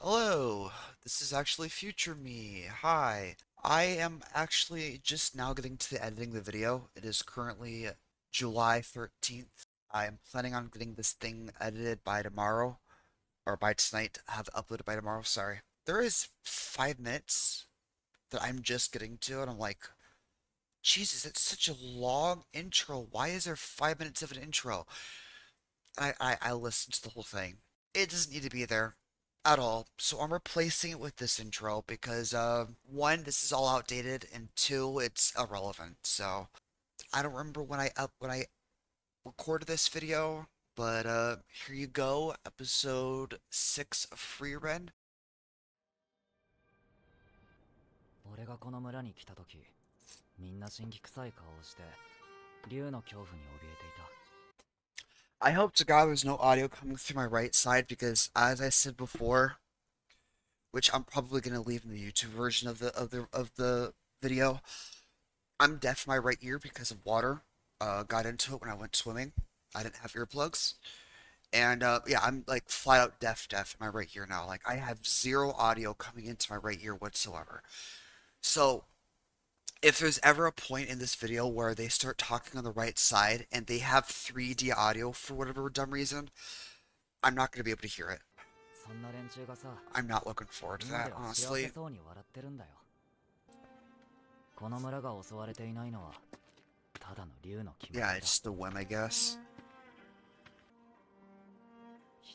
Hello, this is actually future me. Hi. I am actually just now getting to the editing the video. It is currently July 13th. I am planning on getting this thing edited by tomorrow, or by tonight, have it uploaded by tomorrow, sorry. There is 5 minutes that I'm just getting to, and I'm like, Jesus, it's such a long intro. Why is there 5 minutes of an intro? I listened to the whole thing. It doesn't need to be there at all. So I'm replacing it with this intro because one, this is all outdated, and two, it's irrelevant. So I don't remember when I recorded this video, but here you go, episode 6 of Frieren. 俺がこの村に来た時、みんな神気臭い顔をして、竜の恐怖に怯えていた。I hope to God there's no audio coming through my right side because, as I said before, which I'm probably gonna leave in the YouTube version of the video, I'm deaf in my right ear because of water. Got into it when I went swimming. I didn't have earplugs. And yeah, I'm like flat out deaf in my right ear now. Like I have zero audio coming into my right ear whatsoever. So if there's ever a point in this video where they start talking on the right side and they have 3D audio for whatever dumb reason, I'm not going to be able to hear it. そんな連中がさ、I'm not looking forward to 今で that, は幸せ honestly. そうに笑ってるんだよ。この村が襲われていないのは、ただの竜の決ま Yeah, りだ。it's the whim, I guess.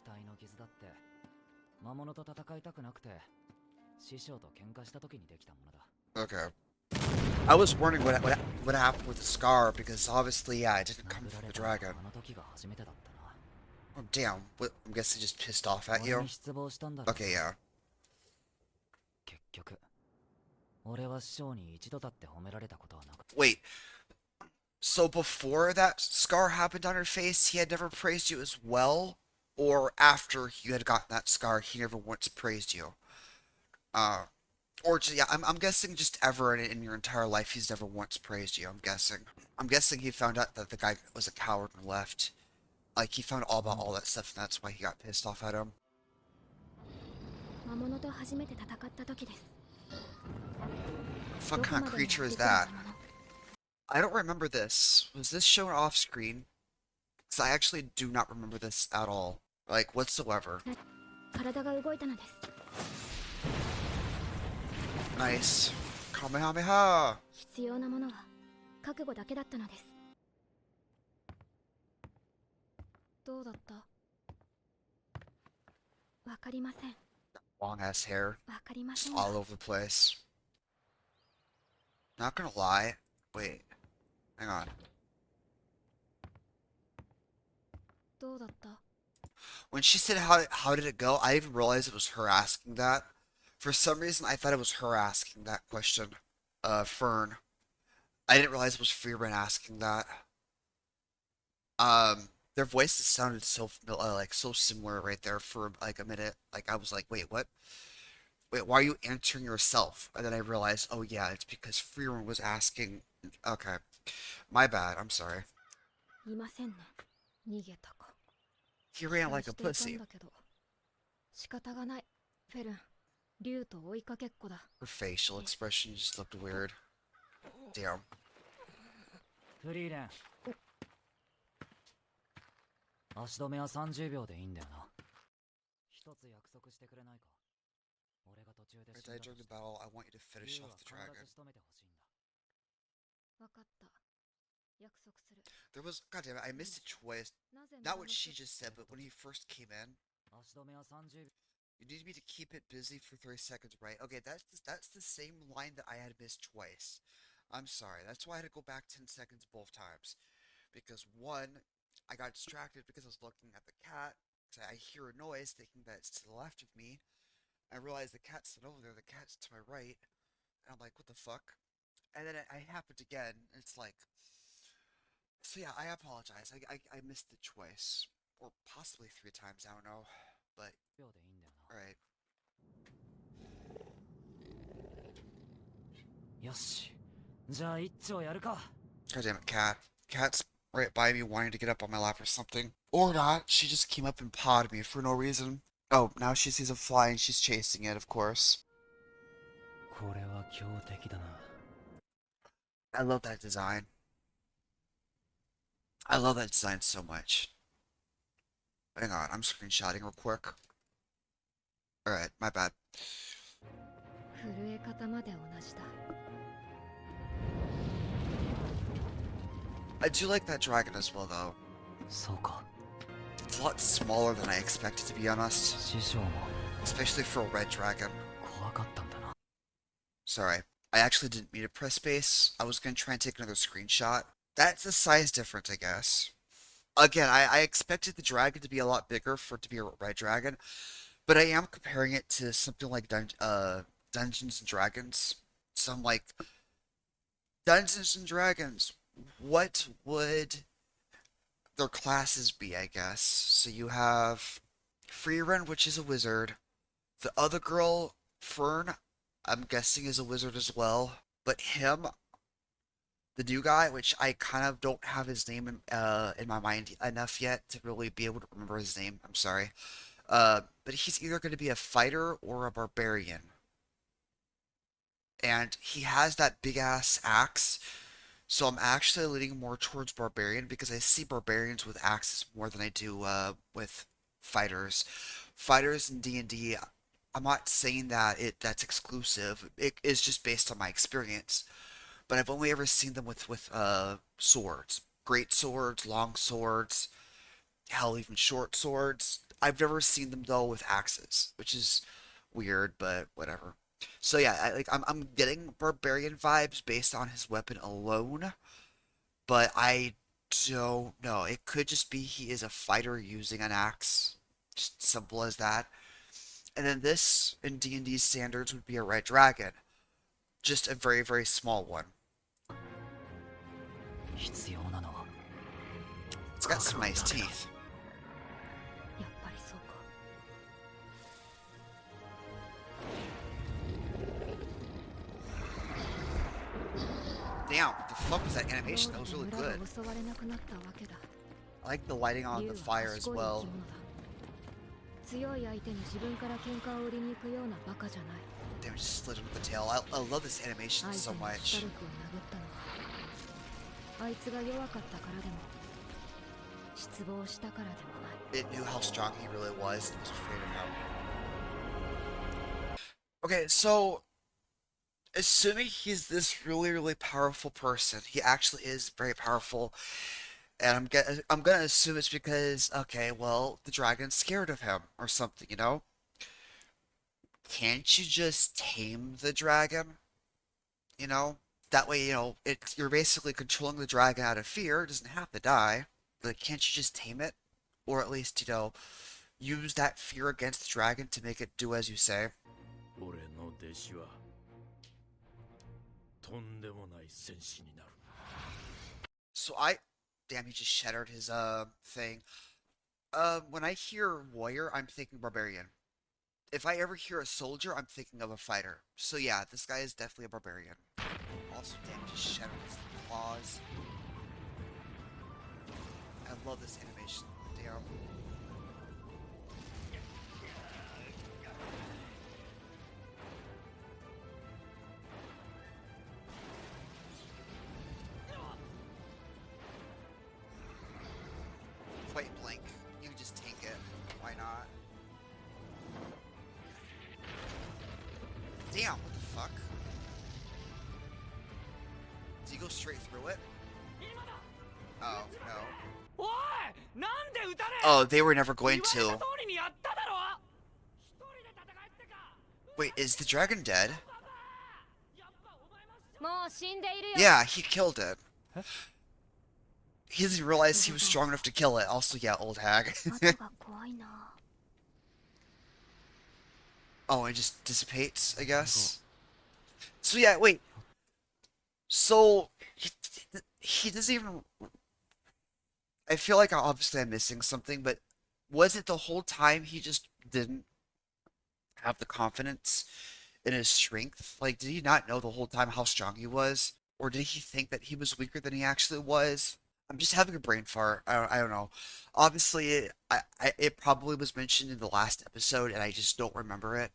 額の傷だって、魔物と戦いたくなくて、師匠と喧嘩した時にできたものだ。Okay. I was wondering what happened with the scar because obviously, yeah, it didn't come from the dragon. あの時が初めてだったな。Oh, damn. What, I'm guessing just pissed off at 俺 you? に失望したんだろう。 Okay, yeah. 結局、俺は師匠に一度だって褒められたことはなかった。Wait, so before that scar happened on her face, he had never praised you as well? Or after you had gotten that scar, he never once praised you? Uh, or just, yeah, I'm guessing just ever in your entire life, he's never once praised you, I'm guessing. I'm guessing he found out that the guy was a coward and left. Like, he found all about all that stuff, and that's why he got pissed off at him. 魔物と初めて戦った時です。 What kind of creature is that? I don't remember this. Was this shown off screen? Because I actually do not remember this at all. Like, whatsoever. 体が動いたのです。 Nice. Kamehameha! 必要なものは覚悟だけだったのです。どうだった？わかりません。 Long ass hair. わかりませ Just んが。 all over the place. Not gonna lie. Wait. Hang on. どうだった？ When she said how did it go, I didn't even realize it was her asking that. For some reason, I thought it was her asking that question. Fern. I didn't realize it was Frieren asking that. Their voices sounded so familiar, like so similar right there for like a minute. Like I was like, wait, what? Wait, why are you answering yourself? And then I realized, oh yeah, it's because Frieren was asking. Okay, my bad. I'm sorry. いませんね。逃げたか。 He ran like a 期待してい pussy. たんだけど。仕方がない。フェルン、竜と追いかけっこだ。 Her facial expression just looked weird. Damn. フリーレン。足止めは30秒でいいんだよな。一つ約束してくれないか。俺が途中で If 死ん I だと during し the て battle, I want you to finish 竜 off は the 必 dragon. ず仕留めてほしいんだ。わかった。約束する。 There was, God damn it, I missed it twice. なぜ Not what she just said, but when he first came in, 足止めは30秒。 you need me to keep it busy for 30 seconds, right? Okay, that's the same line that I had missed twice. I'm sorry. That's why I had to go back 10 seconds both times. Because one, I got distracted because I was looking at the cat. Because I hear a noise thinking that it's to the left of me. I realize the cat's not over there, the cat's to my right. And I'm like, what the fuck? And then I happened again, and it's like, so yeah, I apologize. I missed it twice. Or possibly 3 times, I don't know. But, 秒でいいんだよな。 alright. よし。じゃあ一丁やるか。 God damn it, cat. Cat's right by me wanting to get up on my lap or something. Or not. She just came up and pawed me for no reason. Oh, now she sees a fly and she's chasing it, of course. これは強敵だな。I love that design. I love that design so much. Hang on, I'm screenshotting real quick. Alright, my bad. 震え方まで同じだ。 I do like that dragon as well, though. そうか。 It's a lot smaller than I expected, to be honest. 師匠も Especially for a red dragon. 怖かったんだな。 Sorry, I actually didn't mean to press space. I was going to try and take another screenshot. That's the size difference, I guess. Again, I expected the dragon to be a lot bigger for it to be a red dragon, but I am comparing it to something like Dungeons and Dragons. Some like Dungeons and Dragons. What would their classes be, I guess? So you have Frieren, which is a wizard. The other girl, Fern, I'm guessing is a wizard as well. But him, the new guy, which I kind of don't have his name in my mind enough yet to really be able to remember his name. I'm sorry. But he's either going to be a fighter or a barbarian. And he has that big ass axe. So I'm actually leaning more towards barbarian because I see barbarians with axes more than I do with fighters. Fighters in D&D, I'm not saying that that's exclusive. It is just based on my experience. But I've only ever seen them with swords, great swords, long swords, hell, even short swords. I've never seen them though with axes, which is weird, but whatever. So yeah, I'm getting barbarian vibes based on his weapon alone, but I don't know. It could just be he is a fighter using an axe. Just simple as that. And then this in D&D standards would be a red dragon. Just a very, very small one. 必要なのは It's got some nice teeth. やっぱりそうか。 Damn, what the fuck was that animation? That was really 村が good. 襲われなくなったわけだ。 I like the lighting on 竜 the は fire as 賢い生き well. 物だ。強い相手に自分から喧嘩を売りに行くようなバカじゃない。 Damn, it just slid him with the tail. I love this animation 相 so 手のシ much. ャルクを殴ったのはあいつが弱かったからでも失望したからでもない。 It knew how strong he really was and was afraid of him. Okay, so assuming he's this really, really powerful person, he actually is very powerful, and I'm gonna assume it's because, okay, well, the dragon's scared of him or something, you know? Can't you just tame the dragon? You know? That way, you know, you're basically controlling the dragon out of fear. It doesn't have to die. But can't you just tame it? Or at least, you know, use that fear against the dragon to make it do as you say. 俺の弟子はとんでもない戦士になる。 So damn, he just shattered his thing. When I hear warrior, I'm thinking barbarian. If I ever hear a soldier, I'm thinking of a fighter. So yeah, this guy is definitely a barbarian. Also, damn, he just shattered his claws. I love this animation. Damn. Point blank. You can just tank it. Why not? Damn, what the fuck? Did you go straight through it? Oh, no. おいなんで撃たねえ Oh, they were never going 言われ to. た通りにやっただろ一人で戦えってか Wait, is the dragon dead? やっぱお前ももう死んでいるよ。 Yeah, he killed it. He doesn't realize he was strong enough to kill it. Also, yeah, old hag. 後が怖いな。 Oh, it just dissipates, I guess. So yeah, wait. So he doesn't even. I feel like obviously I'm missing something, but was it the whole time he just didn't have the confidence in his strength? Like, did he not know the whole time how strong he was? Or did he think that he was weaker than he actually was? I'm just having a brain fart. I don't know. Obviously, it probably was mentioned in the last episode, and I just don't remember it.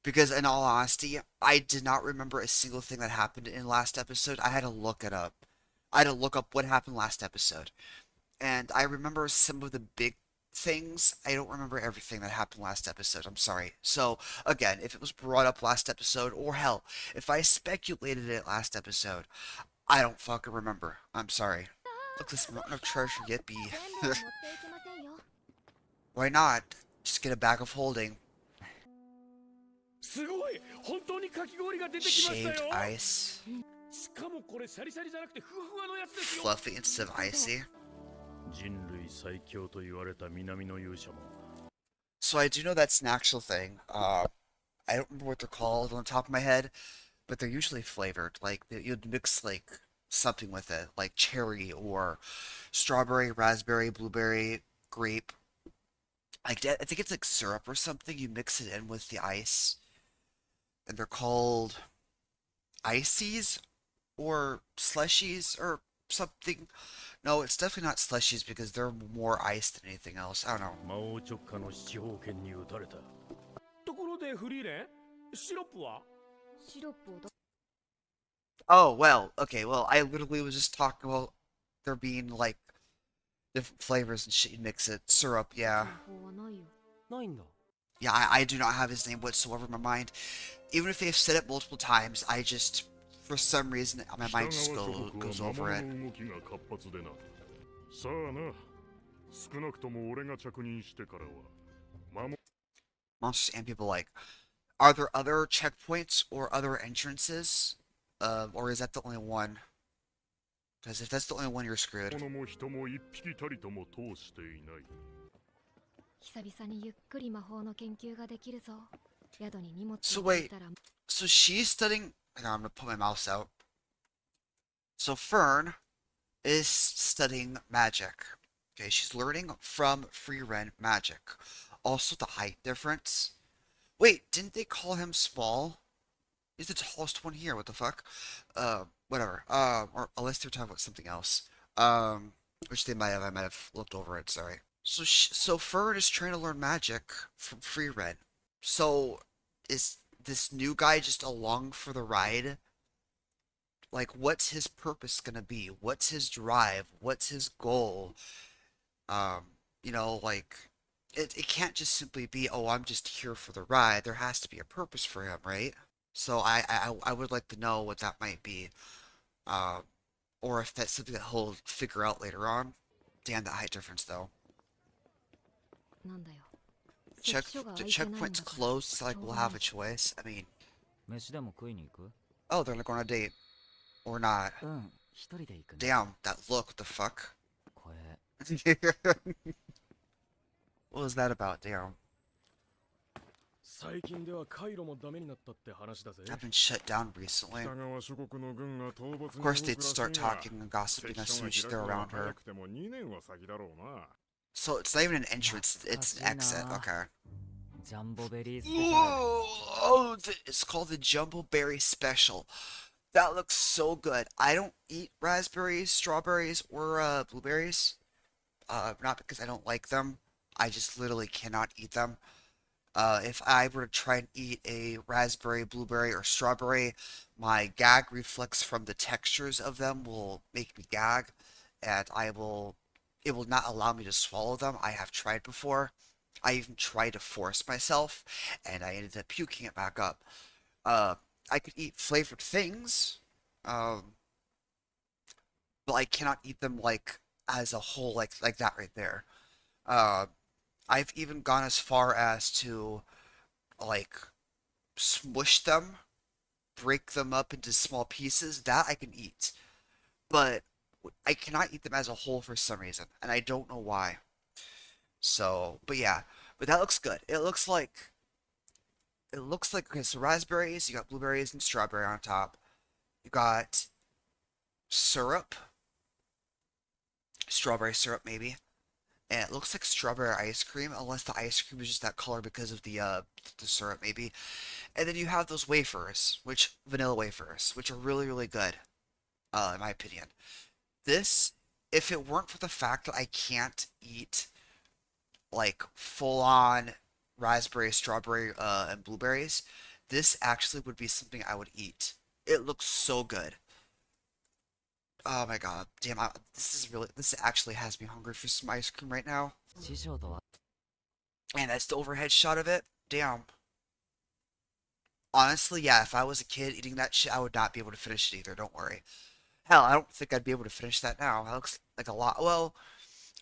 Because in all honesty, I did not remember a single thing that happened in last episode. I had to look it up. I had to look up what happened last episode. And I remember some of the big things. I don't remember everything that happened last episode. I'm sorry. So, again, if it was brought up last episode, or hell, if I speculated it last episode, I don't fucking remember. I'm sorry. Look, this mountain of treasure yet be. 全部は持っていきませんよ。 Why not? Just get a bag of holding. すごい本当にかき氷が出てきました Shaved よ ice. しかもこれシャリシャリじゃなくてふわふわのやつですよ Fluffy instead of icy. 人類最強と言われた南の勇者も So I do know that's an actual thing. I don't remember what they're called on the top of my head, but they're usually flavored. Like you'd mix like something with it, like cherry or strawberry, raspberry, blueberry, grape. Like I think it's like syrup or something. You mix it in with the ice, and they're called ices or slushies or something. No, it's definitely not slushies because they're more ice than anything else. I don't know. 魔王直下の七宝剣に撃たれたところでフリーレンシロップはシロップをど Oh, well, okay, well, I literally was just talking about there being like different flavors and shit. You mix it. Syrup, yeah. 方法はないよ。ないんだ。Yeah, I do not have his name whatsoever in my mind. Even if they've said it multiple times, I just, for some reason, my 北 mind 側 just 諸国は goes 魔 over 物 it. の動きが活発でな。さあな、少なくとも俺が着任してからは魔物 Monsters and people like, are there other checkpoints or other entrances? Or is that the only one? Because if that's the only one, you're screwed. も人も一匹たりとも通していない。久々にゆっくり魔法の研究ができるぞ。宿に荷物 So を置い wait, たら so she's studying. Hang on, I'm gonna put my mouse out. So Fern is studying magic. Okay, she's learning from Frieren magic. Also, the height difference. Wait, didn't they call him small? He's the tallest one here. What the fuck? Whatever. Or unless they're talking about something else. Which they might have. I might have looked over it. Sorry. So Fern is trying to learn magic from Frieren. So is this new guy just along for the ride? Like, what's his purpose gonna be? What's his drive? What's his goal? Um, like it can't just simply be, oh, I'm just here for the ride. There has to be a purpose for him, right? So I would like to know what that might be. Um, or if that's something that he'll figure out later on. Damn, that height difference though. なんだよ。 Check 関所が the 開いてないん checkpoint's だから closed, so like しょう we'll がな have い a choice. I mean, 飯でも食いに行く？ oh, they're like on a date. Or not. うん、一人で行くね。Damn, that look, what the fuck? これ、What was that about? Damn. 最近ではカイロもダメになったって話だぜ I've been shut down recently. 北側諸国の軍が討伐に Of 動 course, く they'd らしい start が talking and gossiping 関 as 所 soon が as 開 they're くのは around 早 her. くても2年は先だろうな。 So it's not even an entrance, it's an exit. Okay. ジャンボベリースペシャル。 Oh, it's called the Jumbo Berry Special. That looks so good. I don't eat raspberries, strawberries, or blueberries. Not because I don't like them. I just literally cannot eat them. If I were to try and eat a raspberry, blueberry, or strawberry, my gag reflex from the textures of them will make me gag, and it will not allow me to swallow them. I have tried before. I even tried to force myself, and I ended up puking it back up. I could eat flavored things, um, but I cannot eat them like as a whole, like that right there. Uh, I've even gone as far as to like smush them, break them up into small pieces. That I can eat, but I cannot eat them as a whole for some reason, and I don't know why. So, but yeah, but that looks good. It looks like okay, so raspberries, you got blueberries and strawberry on top. You got syrup, strawberry syrup maybe. And it looks like strawberry ice cream, unless the ice cream is just that color because of the syrup maybe. And then you have those wafers, which vanilla wafers, which are really really good, in my opinion. This if it weren't for the fact that I can't eat like full on raspberry, strawberry, and blueberries, this actually would be something I would eat. It looks so good. Oh my god, damn! This actually has me hungry for some ice cream right now. 師匠とは And that's the overhead shot of it. Damn. Honestly, yeah, if I was a kid eating that shit, I would not be able to finish it either. Don't worry. Hell, I don't think I'd be able to finish that now. That looks like a lot. Well,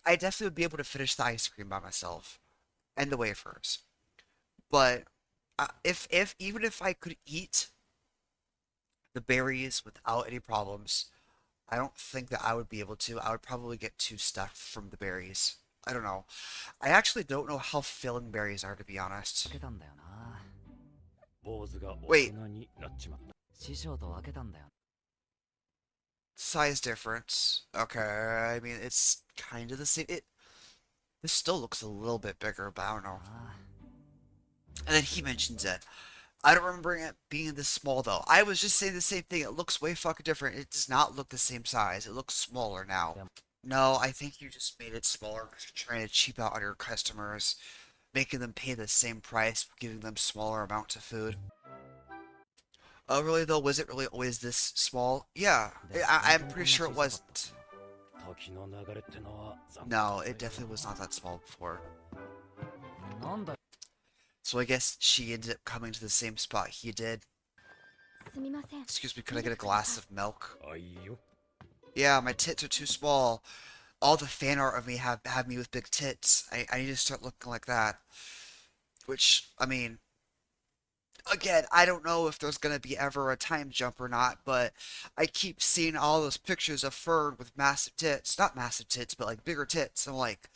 I definitely would be able to finish the ice cream by myself and the wafers. But if even if I could eat the berries without any problems, I don't think that I would be able to. I would probably get too stuffed from the berries. I don't know. I actually don't know how filling berries are, to be honest. 分けたんだよな。坊主が大 Wait, 人になっちまった。師匠と分けたんだよ。 size difference. Okay, I mean it's kind of the same. This still looks a little bit bigger, but I don't know. あ And then he mentions it. I don't remember it being this small though. I was just saying the same thing. It looks way fucking different. It does not look the same size. It looks smaller now. No, I think you just made it smaller because you're trying to cheap out on your customers, making them pay the same price, giving them smaller amounts of food. Oh, really though? Was it really always this small? Yeah, I'm pretty sure it wasn't. 時の流れってのは残酷 No, it definitely was not that small before. なんだよ。 So I guess she ended up coming to the same spot he did. すみません。 Excuse me, could I get a glass of milk? あいいよ Yeah, my tits are too small. All the fan art of me have me with big tits. I need to start looking like that. Which, I mean, again, I don't know if there's gonna be ever a time jump or not, but I keep seeing all those pictures of Fern with massive tits. Not massive tits, but like bigger tits. I'm like,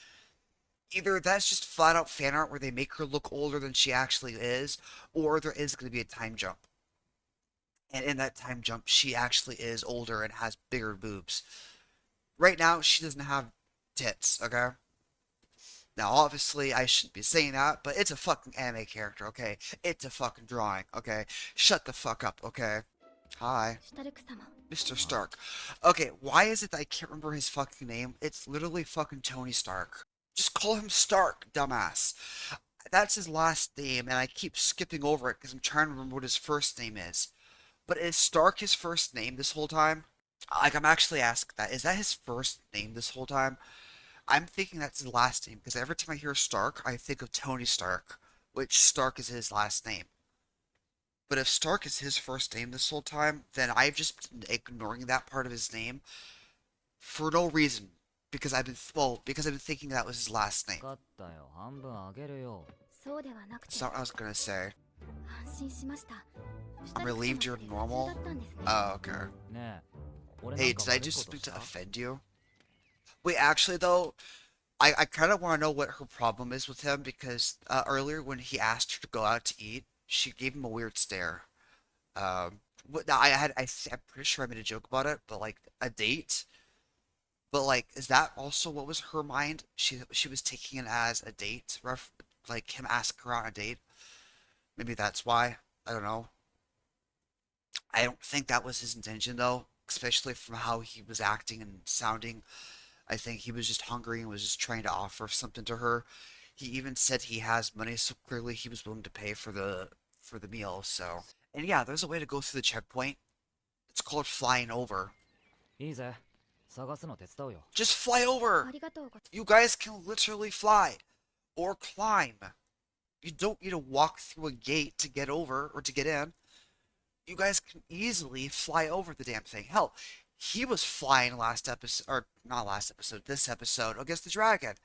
either that's just flat out fan art where they make her look older than she actually is, or there is gonna be a time jump. And in that time jump, she actually is older and has bigger boobs. Right now, she doesn't have tits, okay? Now, obviously, I shouldn't be saying that, but it's a fucking anime character, okay? It's a fucking drawing, okay? Shut the fuck up, okay? Hi, シュタルク様。 Mr. Stark. Okay, why is it that I can't remember his fucking name? It's literally fucking Tony Stark. Just call him Stark, dumbass. That's his last name, and I keep skipping over it because I'm trying to remember what his first name is. But is Stark his first name this whole time? Like, I'm actually asking that. Is that his first name this whole time? I'm thinking that's his last name because every time I hear Stark, I think of Tony Stark, which Stark is his last name. But if Stark is his first name this whole time, then I've just been ignoring that part of his name for no reason. Because because I've been thinking that was his last name. 分かったよ。半分あげるよ。そうではなくて That's not what I was gonna say. 安心しました。シュ I'm タルク様 relieved you're って普通 normal. だったんですね。 Oh, okay. ねえ。俺 Hey, なんか did I 悪い do こと something し to た offend you? Wait, actually though, I kind of want to know what her problem is with him because earlier when he asked her to go out to eat, she gave him a weird stare. Now I'm pretty sure I made a joke about it, but like a date. But like, is that also what was her mind? She was taking it as a date, like him asking her on a date. Maybe that's why. I don't know. I don't think that was his intention though, especially from how he was acting and sounding. I think he was just hungry and was just trying to offer something to her. He even said he has money, so clearly he was willing to pay for the meal. So, and yeah, there's a way to go through the checkpoint. It's called flying over. いいぜ。探すの手伝うよ。 Just fly あ over. りがとうござい You guys can literally fly or climb. You don't need to walk through a gate to get over or to get in. You guys can easily fly over the damn thing. Hell, he was flying last episode, or not last episode, this episode against the dragon.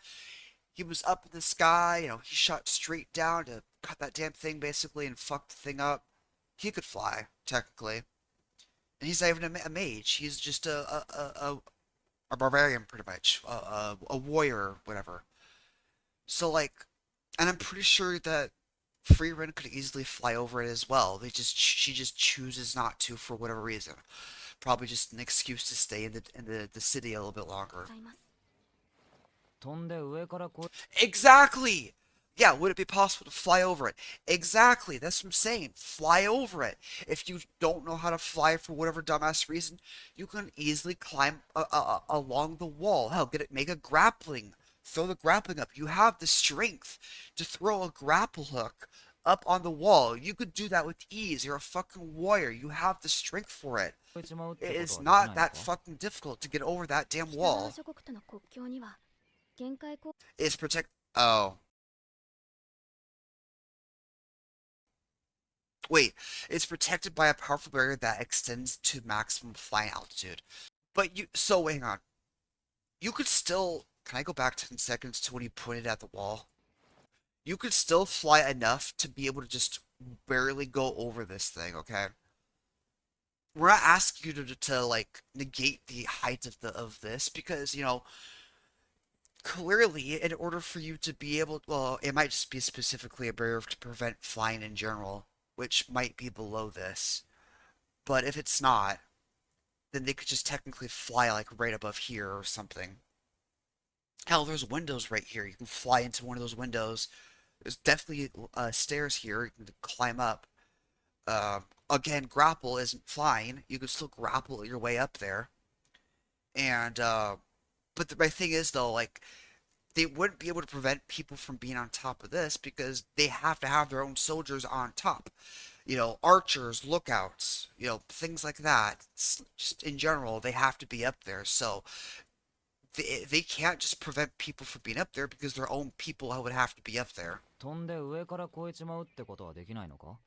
He was up in the sky, he shot straight down to cut that damn thing basically and fuck the thing up. He could fly, technically. And he's not even a mage. He's just a barbarian, pretty much. A warrior, whatever. So, like, and I'm pretty sure that Frieren could easily fly over it as well. She just chooses not to for whatever reason. Probably just an excuse to stay in the city a little bit longer. ます。飛んで上からこう。 Exactly. Yeah, would it be possible to fly over it? Exactly, that's what I'm saying. Fly over it. If you don't know how to fly for whatever dumbass reason, you can easily climb along the wall. Hell, make a grappling. Throw the grappling up. You have the strength to throw a grapple hook up on the wall. You could do that with ease. You're a fucking warrior. You have the strength for it. 越えちまうっ It てこと is はできな not いの that か？ fucking difficult to get over that damn 北側 wall. 諸国との国境には限界こ It's protect. Oh. Wait, it's protected by a powerful barrier that extends to maximum flying altitude. But so hang on. You could still, can I go back 10 seconds to when you pointed at the wall? You could still fly enough to be able to just barely go over this thing, okay? We're not asking you to like negate the height of this because, clearly in order for you to be able, well, it might just be specifically a barrier to prevent flying in general, which might be below this. But if it's not, then they could just technically fly like right above here or something. Hell, there's windows right here. You can fly into one of those windows. There's definitely stairs here. You can climb up. Again, grapple isn't flying. You can still grapple your way up there. And but my thing is though, like they wouldn't be able to prevent people from being on top of this because they have to have their own soldiers on top. Archers, lookouts, things like that. Just in general, they have to be up there. So they can't just prevent people from being up there because their own people would have to be up there. 飛んで上から越えちまうってことはできないのか？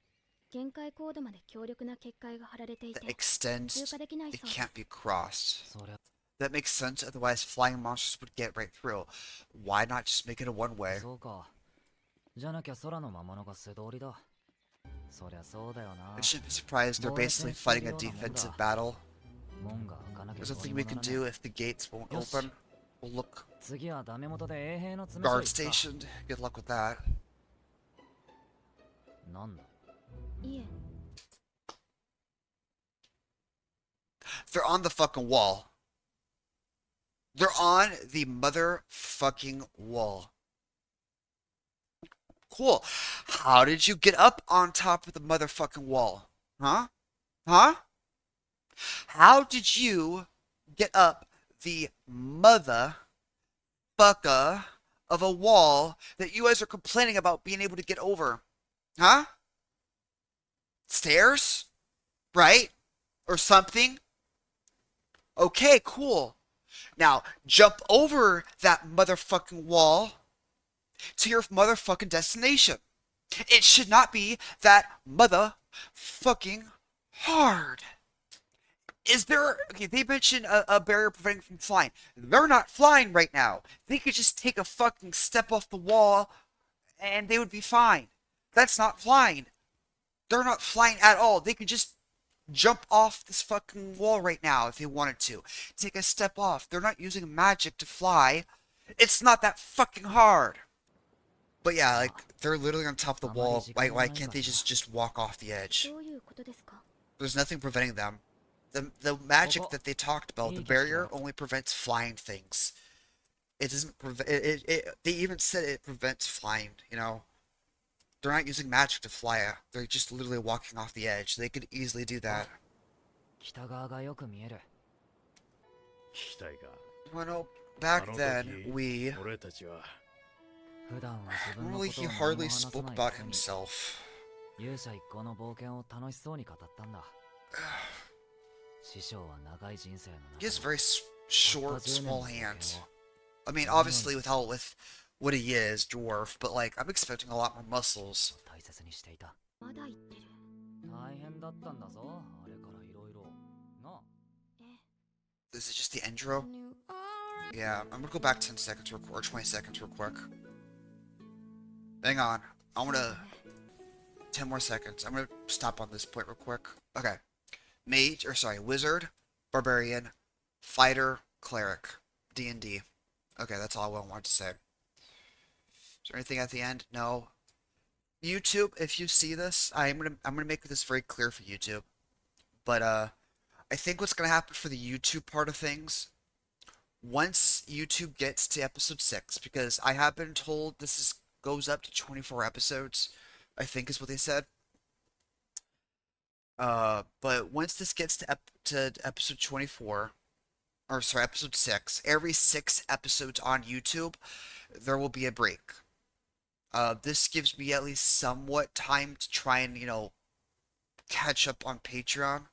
限界高度まで強力な結界が張られてい That て extends, 通過できない it そうです can't be crossed. そりゃ That makes sense, otherwise flying monsters would get right through. Why not just make it a one-way? そうか。じゃなきゃ空の魔物が素通りだ。そりゃそうだよな。 I shouldn't be surprised they're basically fighting a defensive battle. 門が開かなきゃ There's どう nothing に we もな can らね do if the gates won't Yosh. open. We'll look 次はダメ元で衛兵の詰め所 guard 行くか。 stationed. Good luck with that. なんだ。いえ They're on the fucking wall. They're on the motherfucking wall. Cool. How did you get up on top of the motherfucking wall? Huh? Huh? How did you get up the motherfucker of a wall that you guys are complaining about being able to get over? Huh? Stairs? Right? Or something? Okay, cool. Now, jump over that motherfucking wall to your motherfucking destination. It should not be that motherfucking hard. Is there... Okay, they mentioned a barrier preventing from flying. They're not flying right now. They could just take a fucking step off the wall and they would be fine. That's not flying. They're not flying at all. They could just jump off this fucking wall right now if they wanted to. Take a step off. They're not using magic to fly. It's not that fucking hard. But yeah, like, they're literally on top of the wall. Why can't they just walk off the edge? どういうことですか There's nothing preventing them. The magic that they talked about, the barrier, only prevents flying things. It doesn't prevent... They even said it prevents flying, They're not using magic to fly. They're just literally walking off the edge. They could easily do that. 北側がよく見える。聞きたいか。 Well, back then, we... 俺たちは普段は自分の Normally こと he を何も hardly 話さ spoke ない about くせに himself. 勇者一行の冒険を楽しそうに語ったんだ。師匠は長い人生の He 中 has で very short, たった10年の small 冒険 hands. を I mean, obviously with what he is, dwarf, but like, I'm expecting a lot more muscles. 大切にしていた。まだ言ってる大変だったんだぞ、あれからいろいろ。なあ。え This is just the intro? Yeah, I'm gonna go back 10 seconds or 20 seconds real quick. Hang on. I wanna... 10 more seconds. I'm gonna stop on this point real quick. Okay. Wizard, Barbarian, Fighter, Cleric. D&D. Okay, that's all I wanted to say. Is there anything at the end? No. YouTube, if you see this, I'm gonna make this very clear for YouTube. But I think what's gonna happen for the YouTube part of things, once YouTube gets to episode 6, because I have been told this is goes up to 24 episodes, I think is what they said. But once this gets to episode 24, or sorry, episode 6, every 6 episodes on YouTube, there will be a break. This gives me at least somewhat time to try and, catch up on Patreon.